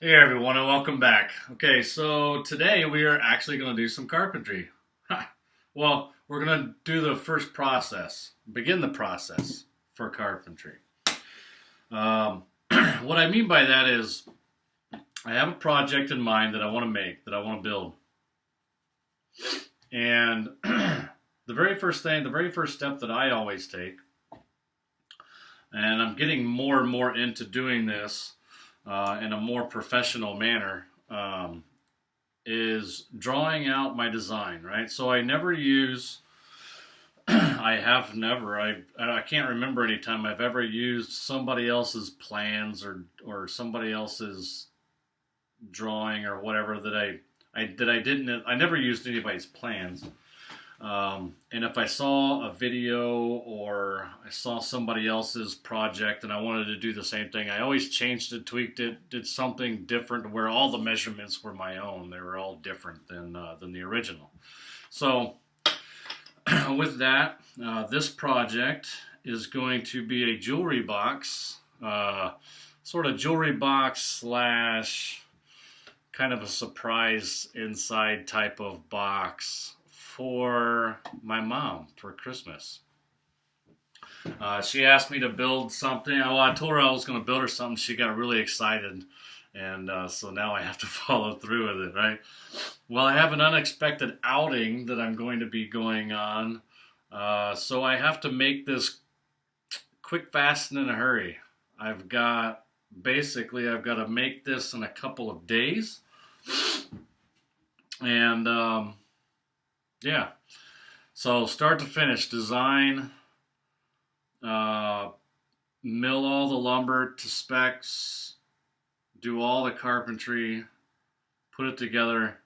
Hey everyone, and welcome back. Okay, so today we are actually going to do some carpentry. Well, we're going to do the first process, begin the process for carpentry. Um, what I mean by that is I have a project in mind that I want to make, that I want to build. And the very first thing, the very first step that I always take, and I'm getting more and more into doing this in a more professional manner, is drawing out my design, right? So I never use, I have never, I can't remember any time I've ever used somebody else's plans or somebody else's drawing or whatever I never used anybody's plans. And if I saw a video or I saw somebody else's project and I wanted to do the same thing, I always changed it, tweaked it, did something different where all the measurements were my own. They were all different than the original. So with that, this project is going to be a jewelry box, sort of jewelry box slash kind of a surprise inside type of box for my mom for Christmas. She asked me to build something. Well, I told her I was going to build her something. She got really excited, and so now I have to follow through with it, right? Well, I have an unexpected outing that I'm going to be going on, so I have to make this quick, fast, and in a hurry. I've got to make this in a couple of days, and yeah. So start to finish, design, uh, mill all the lumber to specs, do all the carpentry, put it together,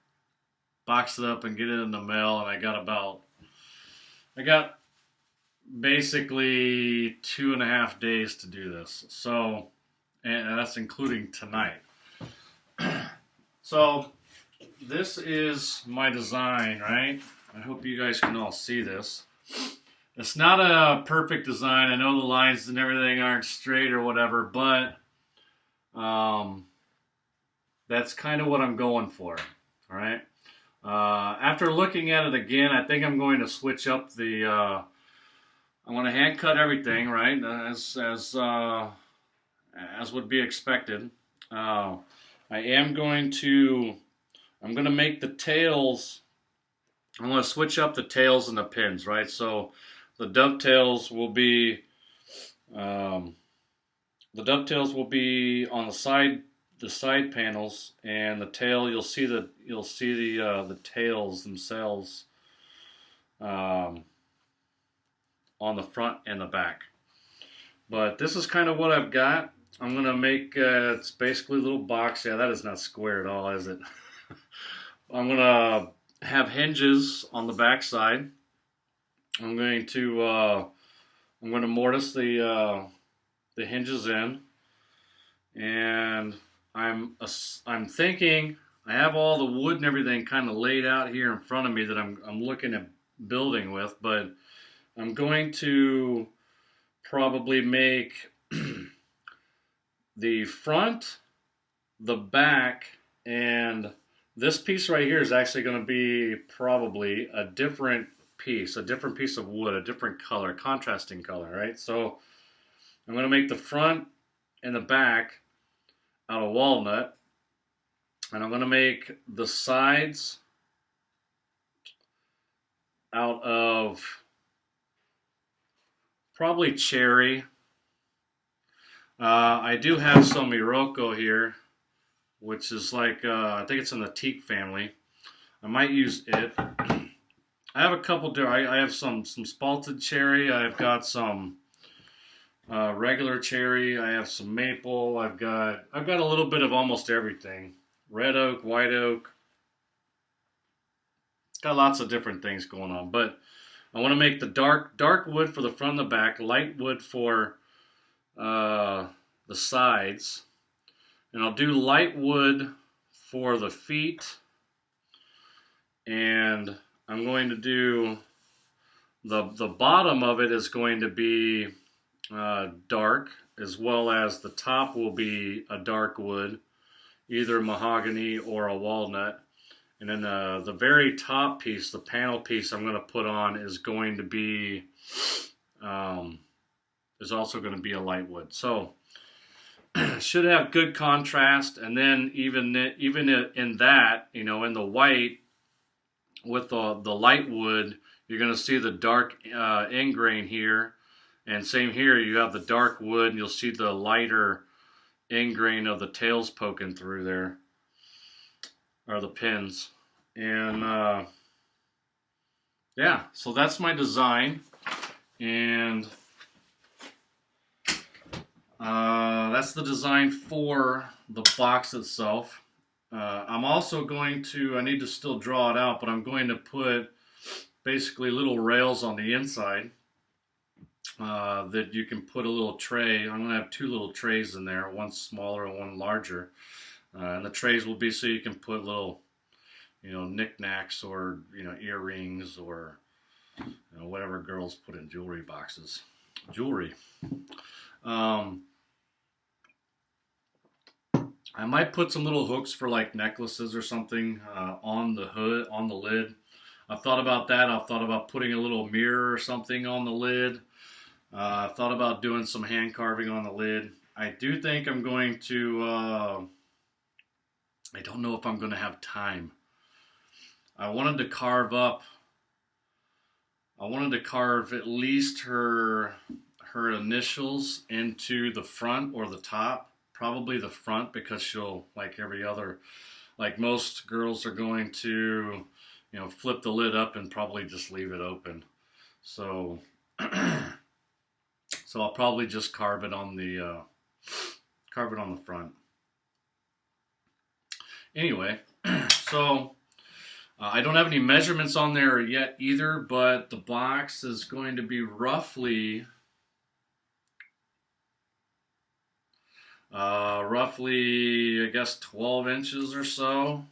box it up, and get it in the mail. And I got basically 2.5 days to do this. So, and that's including tonight. So this is my design, right? I hope you guys can all see this. It's not a perfect design. I know the lines and everything aren't straight or whatever, but that's kind of what I'm going for. All right. After looking at it again, I think I'm going to switch up the. I'm going to hand cut everything, right, as would be expected. I am going to. I'm going to make the tails. I'm going to switch up the tails and the pins, right? So the dovetails will be on the side panels, and the tail you'll see the tails themselves on the front and the back. But this is kind of what I've got. I'm going to make it's basically a little box. Yeah, that is not square at all, is it? I'm going to have hinges on the back side. I'm going to mortise the hinges in, and I'm thinking I have all the wood and everything kind of laid out here in front of me that I'm looking at building with, but I'm going to probably make the front, the back, and this piece right here is actually going to be probably a different piece of wood, a different color, contrasting color, right? So I'm going to make the front and the back out of walnut, and I'm going to make the sides out of probably cherry. I do have some Iroko here, which is like, I think it's in the teak family. I might use it. I have a couple I have some spalted cherry. I've got some regular cherry. I have some maple. I've got a little bit of almost everything. Red oak, white oak. Got lots of different things going on. But I want to make the dark wood for the front and the back, light wood for the sides. And I'll do light wood for the feet, and I'm going to do the bottom of it is going to be dark, as well as the top will be a dark wood, either mahogany or a walnut. And then the very top piece, the panel piece I'm going to put on is going to be, is also going to be a light wood. So should have good contrast. And then even in that, you know, in the white with the light wood, you're going to see the dark end grain here. And same here, you have the dark wood and you'll see the lighter end grain of the tails poking through there, or the pins. And yeah, so that's my design. And that's the design for the box itself. I'm also going to, I need to still draw it out, but I'm going to put basically little rails on the inside that you can put a little tray. I'm going to have 2 little trays in there, one smaller and one larger. And the trays will be so you can put little, you know, knickknacks or, you know, earrings or, you know, whatever girls put in jewelry boxes. Jewelry. I might put some little hooks for like necklaces or something on the hood, on the lid. I've thought about that. I've thought about putting a little mirror or something on the lid. I've thought about doing some hand carving on the lid. I do think I'm going to, I don't know if I'm going to have time. I wanted to carve at least her initials into the front or the top. Probably the front, because she'll, like every other, like most girls are going to, you know, flip the lid up and probably just leave it open. So, so I'll probably just carve it on the front. Anyway, so I don't have any measurements on there yet either, but the box is going to be roughly I guess 12 inches or so.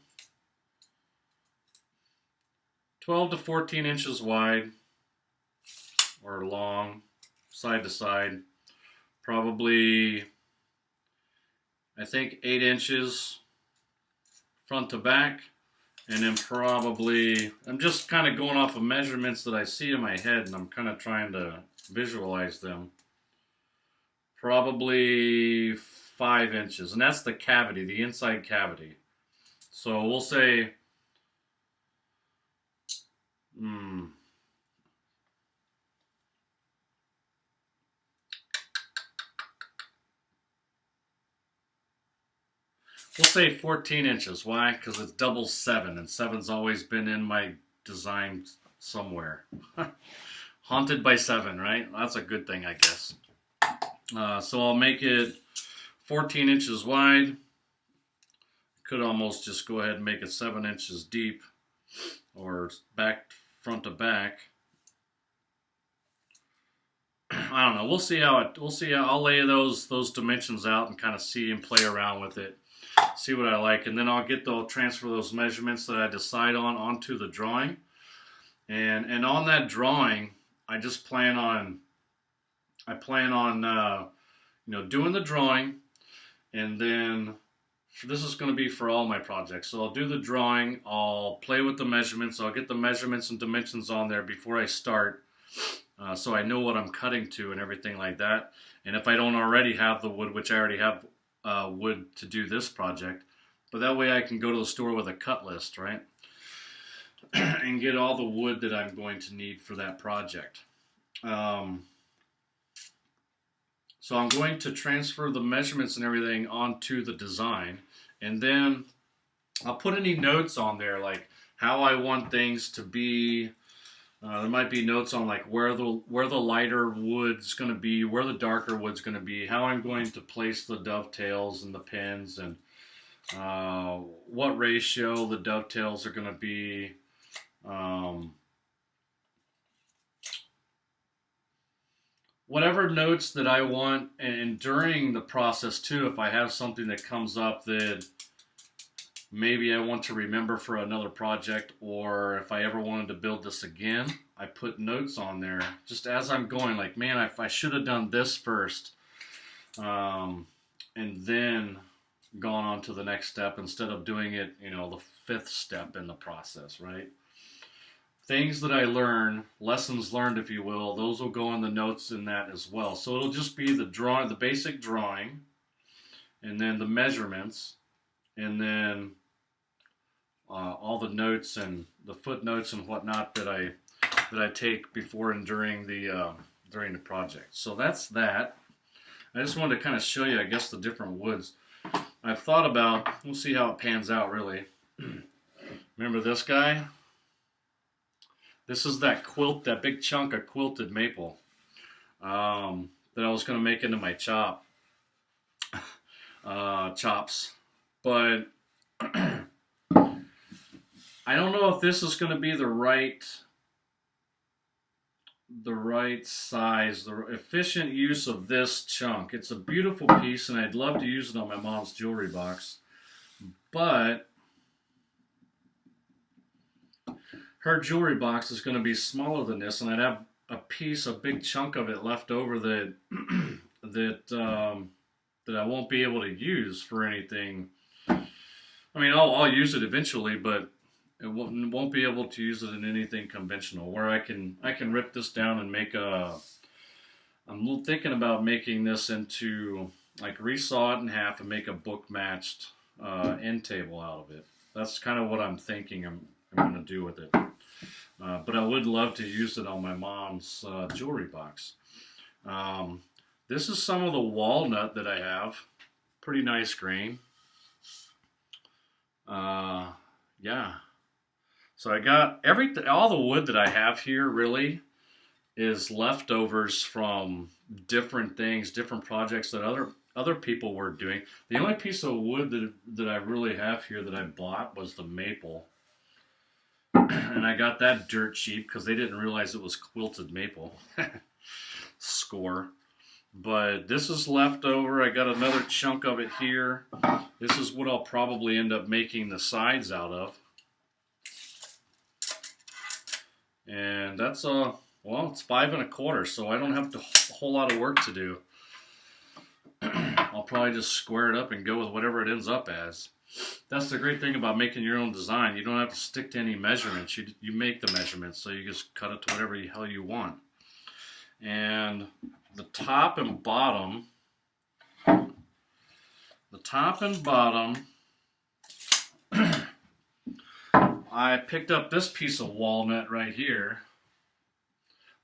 12 to 14 inches wide or long, side to side. Probably, I think 8 inches front to back. And then probably, I'm just kind of going off of measurements that I see in my head, and I'm kind of trying to visualize them. Probably 5 inches, and that's the cavity, the inside cavity. So we'll say, we'll say 14 inches. Why? Because it's double 7, and 7's always been in my design somewhere. Haunted by 7, right? That's a good thing, I guess. So I'll make it 14 inches wide. Could almost just go ahead and make it 7 inches deep, or back, front to back. I don't know. We'll see how it. We'll see how I'll lay those dimensions out and kind of see and play around with it. See what I like, and then I'll transfer those measurements that I decide on onto the drawing. And on that drawing, I just plan on. You know, doing the drawing, and then this is going to be for all my projects. So I'll do the drawing, I'll play with the measurements, I'll get the measurements and dimensions on there before I start, so I know what I'm cutting to and everything like that. And if I don't already have the wood, which I already have wood to do this project, but that way I can go to the store with a cut list, right? And get all the wood that I'm going to need for that project. So I'm going to transfer the measurements and everything onto the design, and then I'll put any notes on there, like how I want things to be. There might be notes on like where the lighter wood's going to be, where the darker wood's going to be, how I'm going to place the dovetails and the pins, and what ratio the dovetails are going to be. Whatever notes that I want, and during the process too, if I have something that comes up that maybe I want to remember for another project, or if I ever wanted to build this again, I put notes on there just as I'm going, like, man, I should have done this first, and then gone on to the next step instead of doing it, the fifth step in the process, right? Things that I learn, lessons learned, if you will, those will go in the notes in that as well. So it'll just be the drawing, the basic drawing, and then the measurements, and then all the notes and the footnotes and whatnot that I take before and during the project. So that's that. I just wanted to kind of show you, I guess, the different woods. I've thought about. We'll see how it pans out, really. Remember this guy? This is that big chunk of quilted maple that I was going to make into my chops. But I don't know if this is going to be the right size, the efficient use of this chunk. It's a beautiful piece, and I'd love to use it on my mom's jewelry box. But her jewelry box is going to be smaller than this, and I'd have a big chunk of it left over that I won't be able to use for anything. I mean, I'll use it eventually, but it won't be able to use it in anything conventional. Where I can rip this down and make I'm thinking about making this into, like, resaw it in half and make a book matched end table out of it. That's kind of what I'm thinking I'm going to do with it. But I would love to use it on my mom's jewelry box. This is some of the walnut that I have. Pretty nice grain. Yeah. So I got all the wood that I have here really is leftovers from different things, different projects that other people were doing. The only piece of wood that I really have here that I bought was the maple. And I got that dirt cheap because they didn't realize it was quilted maple. Score. But this is leftover. I got another chunk of it here. This is what I'll probably end up making the sides out of. And that's it's 5 1/4, so I don't have a whole lot of work to do. I'll probably just square it up and go with whatever it ends up as. That's the great thing about making your own design. You don't have to stick to any measurements. You make the measurements, so you just cut it to whatever the hell you want. And the top and bottom, I picked up this piece of walnut right here.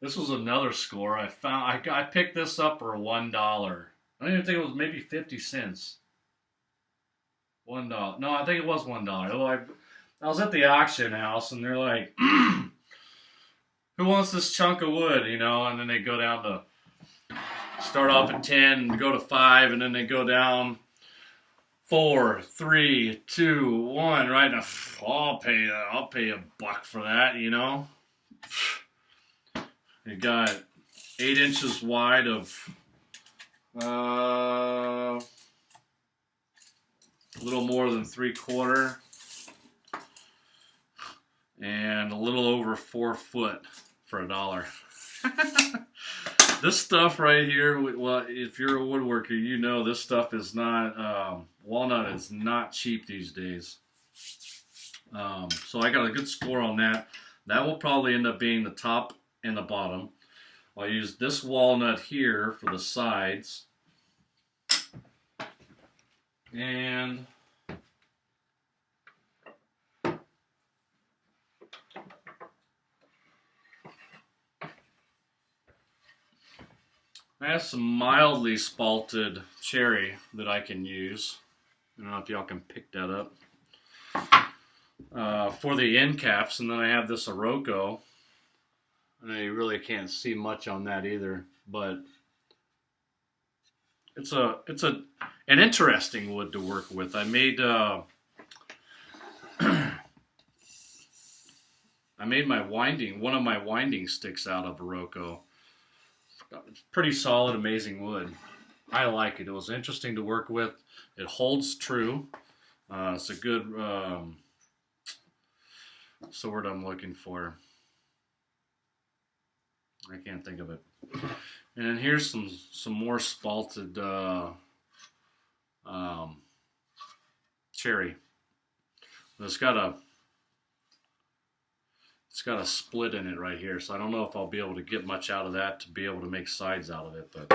This was another score. I picked this up for $1. I don't even think it was, maybe 50 cents. $1. No, I think it was $1. I was at the auction house, and they're like, who wants this chunk of wood, And then they go down to, start off at 10, and go to 5, and then they go down 4, 3, 2, 1, right? Now, I'll pay $1 for that, It got 8 inches wide of a little more than 3/4, and a little over 4 foot for $1. This stuff right here, well, if you're a woodworker, this stuff is not, walnut is not cheap these days. So I got a good score on that. That will probably end up being the top and the bottom. I'll use this walnut here for the sides. And I have some mildly spalted cherry that I can use. I don't know if y'all can pick that up. For the end caps, and then I have this Iroko. I know you really can't see much on that either, but it's an interesting wood to work with. I made one of my winding sticks out of Iroko. It's pretty solid, amazing wood. I like it. It was interesting to work with. It holds true. It's a good, what's the word I'm looking for? I can't think of it. And then here's some more spalted cherry. It's got a split in it right here, so I don't know if I'll be able to get much out of that to be able to make sides out of it. But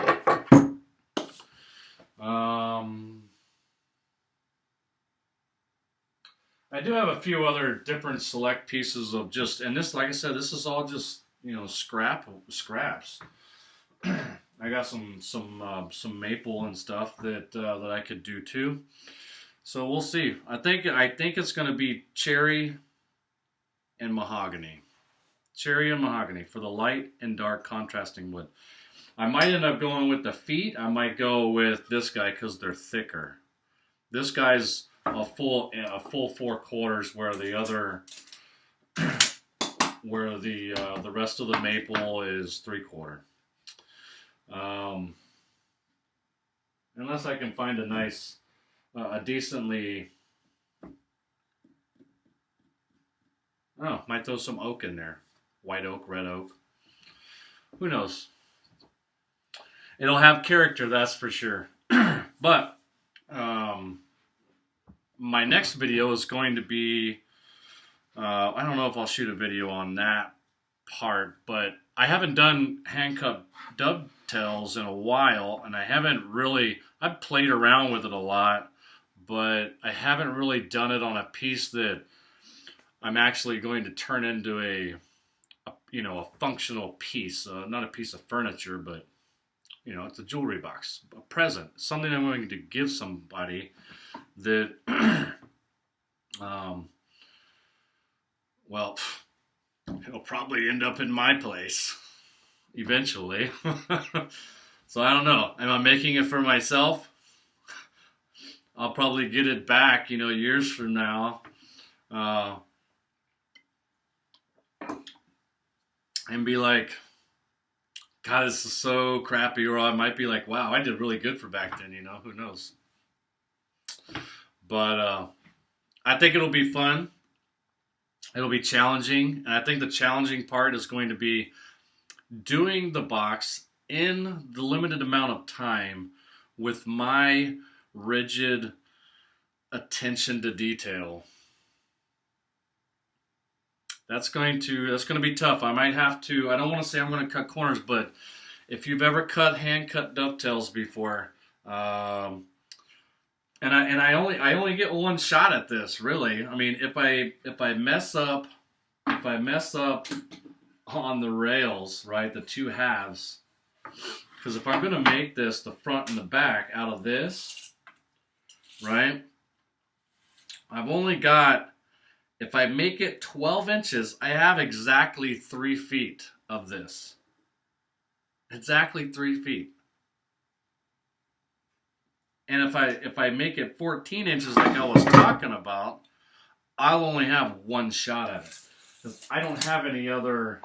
I do have a few other different select pieces of just, and this, like I said, this is all just, you know, scraps. I got some maple and stuff that that I could do too. So we'll see. I think it's going to be cherry and mahogany. Cherry and mahogany for the light and dark contrasting wood. I might end up going with the feet. I might go with this guy because they're thicker. This guy's a full 4/4, where the other the rest of the maple is 3/4. Unless I can find a nice, a decently, oh, might throw some oak in there. White oak, red oak. Who knows? It'll have character, that's for sure. But my next video is going to be, I don't know if I'll shoot a video on that part, but I haven't done hand-cut dovetails in a while, and I've played around with it a lot, but I haven't really done it on a piece that I'm actually going to turn into a functional piece, not a piece of furniture, but, you know, it's a jewelry box, a present, something I'm going to give somebody that, well, it'll probably end up in my place eventually. So I don't know. Am I making it for myself? I'll probably get it back, you know, years from now. And be like, God, this is so crappy. Or I might be like, wow, I did really good for back then, you know, who knows. But I think it'll be fun. It'll be challenging. And I think the challenging part is going to be doing the box in the limited amount of time with my rigid attention to detail. That's going to be tough. I might have to, I don't want to say I'm going to cut corners, but if you've ever hand-cut dovetails before, and I only get one shot at this, really. I mean, if I mess up on the rails, right, the two halves, because if I'm going to make this the front and the back out of this, right, I've only got, if I make it 12 inches, I have exactly 3 feet of this. Exactly 3 feet. And if I make it 14 inches like I was talking about, I'll only have one shot at it. Because I don't have any other...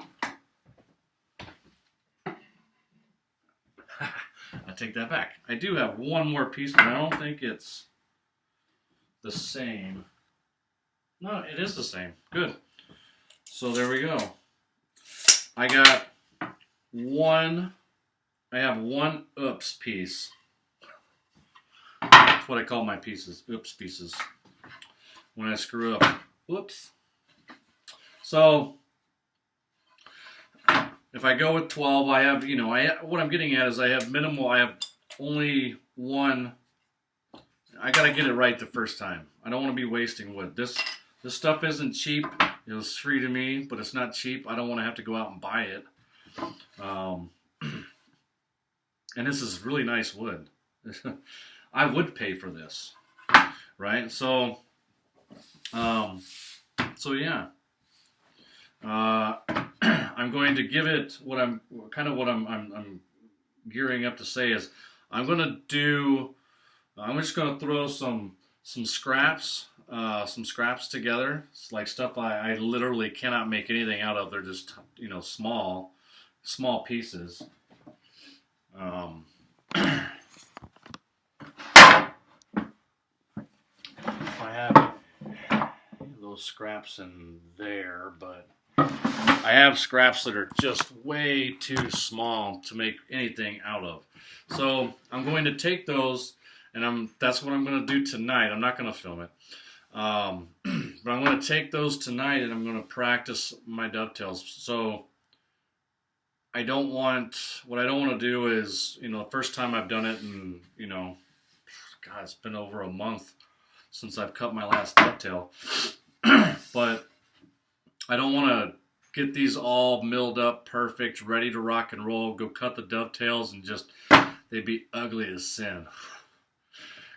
I take that back. I do have one more piece, but I don't think it's the same. No, it is the same. Good. So there we go. I have one oops piece. That's what I call my pieces. Oops pieces. When I screw up. Whoops. So if I go with 12, I have, you know, what I'm getting at is I have only one. I got to get it right the first time. I don't want to be wasting wood. This stuff isn't cheap. It was free to me, but it's not cheap. I don't want to have to go out and buy it. And this is really nice wood. I would pay for this, right? So yeah. I'm going to give it what I'm gearing up to say is I'm just going to throw some scraps together. It's like stuff I literally cannot make anything out of. They're just, you know, small pieces. I have those scraps in there, but I have scraps that are just way too small to make anything out of. So I'm going to take those and that's what I'm going to do tonight. I'm not going to film it. But I'm going to take those tonight and I'm going to practice my dovetails. So what I don't want to do is, the first time I've done it, and, God, it's been over a month since I've cut my last dovetail. But I don't want to get these all milled up, perfect, ready to rock and roll, go cut the dovetails, and just, they'd be ugly as sin.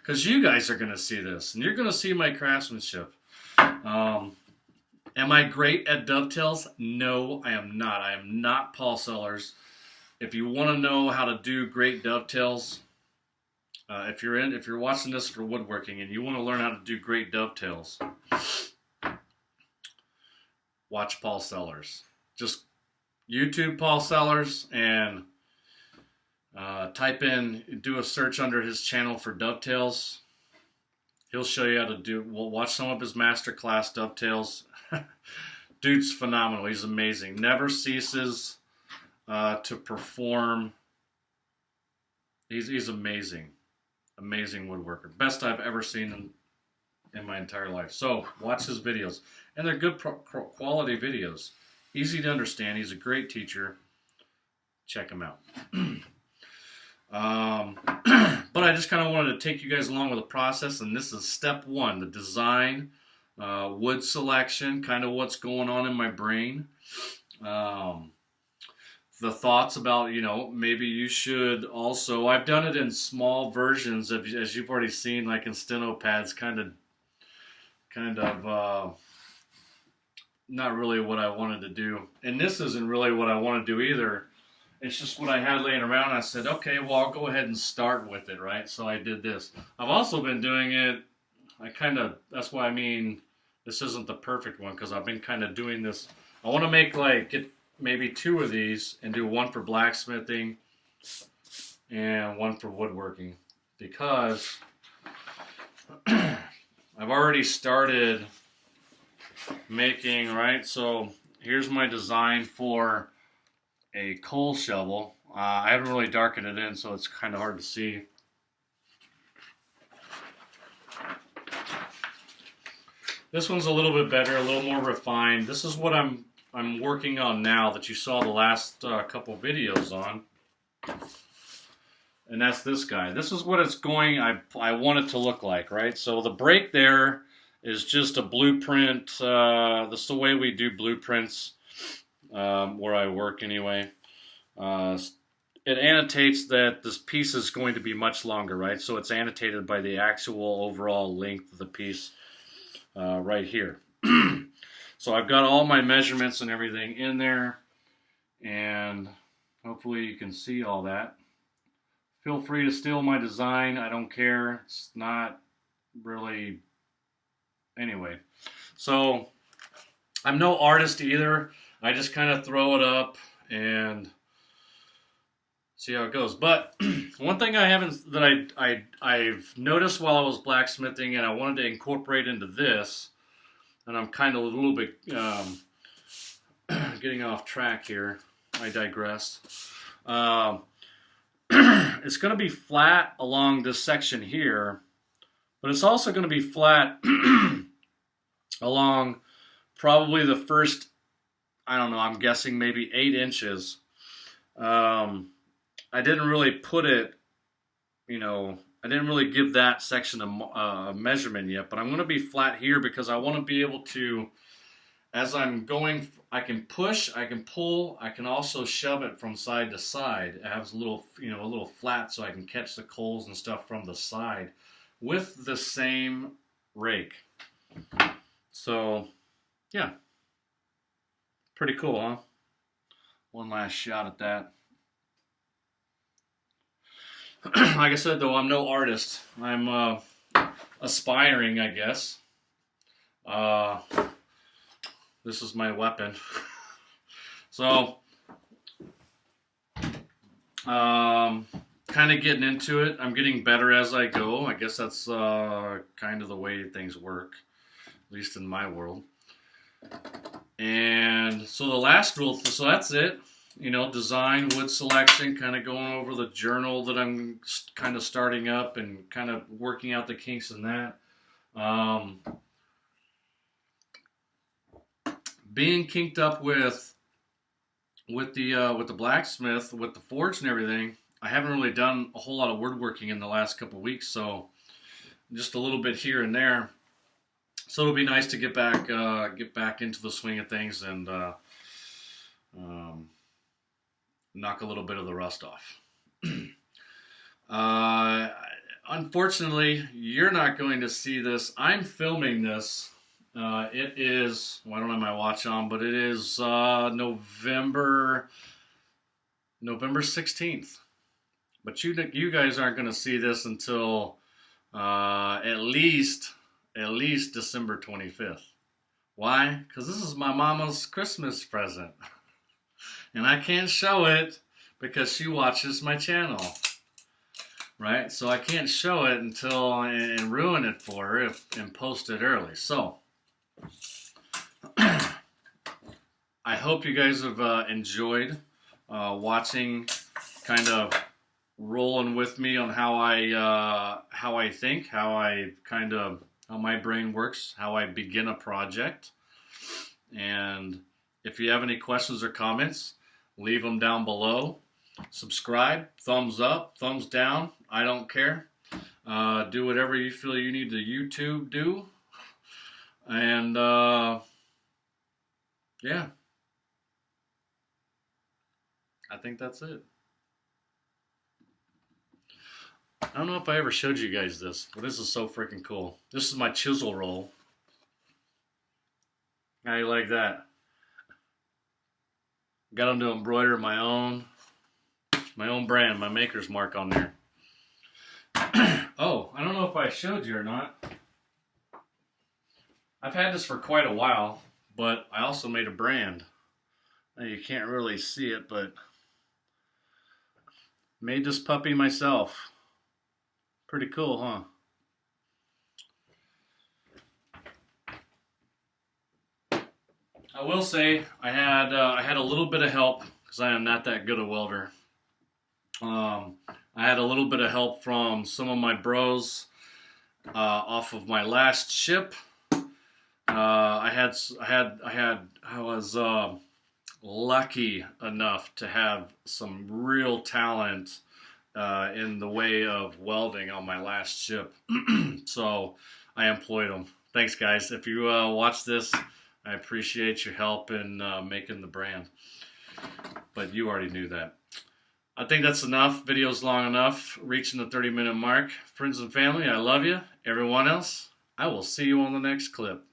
Because you guys are going to see this, and you're going to see my craftsmanship. Am I great at dovetails? No, I am not. I am not Paul Sellers. If you want to know how to do great dovetails, if you're watching this for woodworking and you want to learn how to do great dovetails, watch Paul Sellers. Just YouTube Paul Sellers and do a search under his channel for dovetails. He'll show you how to watch some of his masterclass dovetails. Dude's phenomenal. He's amazing. Never ceases to perform. He's amazing. Amazing woodworker. Best I've ever seen in my entire life. So watch his videos. And they're good quality videos. Easy to understand. He's a great teacher. Check him out. But I just kind of wanted to take you guys along with the process, and this is step one, the design, wood selection, kind of what's going on in my brain, the thoughts about, maybe you should also, I've done it in small versions, as you've already seen, like in steno pads, kind of not really what I wanted to do, and this isn't really what I want to do either. It's just what I had laying around. I said, okay, well, I'll go ahead and start with it, right? So I did this. I've also been doing it, that's why this isn't the perfect one, because I've been kind of doing this. I want to get maybe 2 of these and do one for blacksmithing and one for woodworking, because I've already started making, right? So here's my design for a coal shovel. I haven't really darkened it in, so it's kind of hard to see. This one's a little bit better, a little more refined. This is what I'm working on now that you saw the last couple videos on. And that's this guy. This is what it's going, I want it to look like, right? So the break there is just a blueprint. That's the way we do blueprints. Where I work anyway. It annotates that this piece is going to be much longer, right? So it's annotated by the actual overall length of the piece right here. So I've got all my measurements and everything in there, and hopefully you can see all that. Feel free to steal my design. I don't care. It's not really... Anyway, so I'm no artist either. I just kind of throw it up and see how it goes. But one thing I've noticed while I was blacksmithing, and I wanted to incorporate into this, and I'm kind of a little bit getting off track here. I digress. It's going to be flat along this section here, but it's also going to be flat along probably the first, I don't know, I'm guessing maybe 8 inches. I didn't really put it, I didn't really give that section a measurement yet, but I'm going to be flat here because I want to be able to, as I'm going, I can push, I can pull, I can also shove it from side to side. It has a little, a little flat so I can catch the coals and stuff from the side with the same rake. So, yeah. Pretty cool, huh? One last shot at that. Like I said, though, I'm no artist. I'm aspiring, I guess. This is my weapon. So, kind of getting into it. I'm getting better as I go. I guess that's kind of the way things work, at least in my world. And so the last rule, so that's it. you know, design, wood selection, kind of going over the journal that I'm kind of starting up and kind of working out the kinks in that. Being kinked up with the blacksmith, with the forge and everything, I haven't really done a whole lot of woodworking in the last couple of weeks, so just a little bit here and there. So it'll be nice to get back into the swing of things and knock a little bit of the rust off. Unfortunately, you're not going to see this. I'm filming this. It is, well, I don't have my watch on, but it is November 16th. But you guys aren't going to see this until at least December 25th. Why? Because this is my mama's Christmas present. And I can't show it because she watches my channel. Right? So I can't show it until and ruin it for her and post it early. So I hope you guys have enjoyed watching, kind of rolling with me on how I think, how my brain works, how I begin a project. And if you have any questions or comments, leave them down below. Subscribe, thumbs up, thumbs down. I don't care. Do whatever you feel you need to YouTube do. And yeah, I think that's it. I don't know if I ever showed you guys this, but this is so freaking cool. This is my chisel roll. How you like that? Got them to embroider my own brand, my maker's mark on there. Oh, I don't know if I showed you or not. I've had this for quite a while, but I also made a brand. Now you can't really see it, but made this puppy myself. Pretty cool, huh? I will say I had a little bit of help because I am not that good a welder. I had a little bit of help from some of my bros off of my last ship. I was lucky enough to have some real talent in the way of welding on my last ship. So I employed them. Thanks, guys. If you watch this, I appreciate your help in making the brand. But you already knew that. I think that's enough. Video's long enough. Reaching the 30-minute mark. Friends and family, I love you. Everyone else, I will see you on the next clip.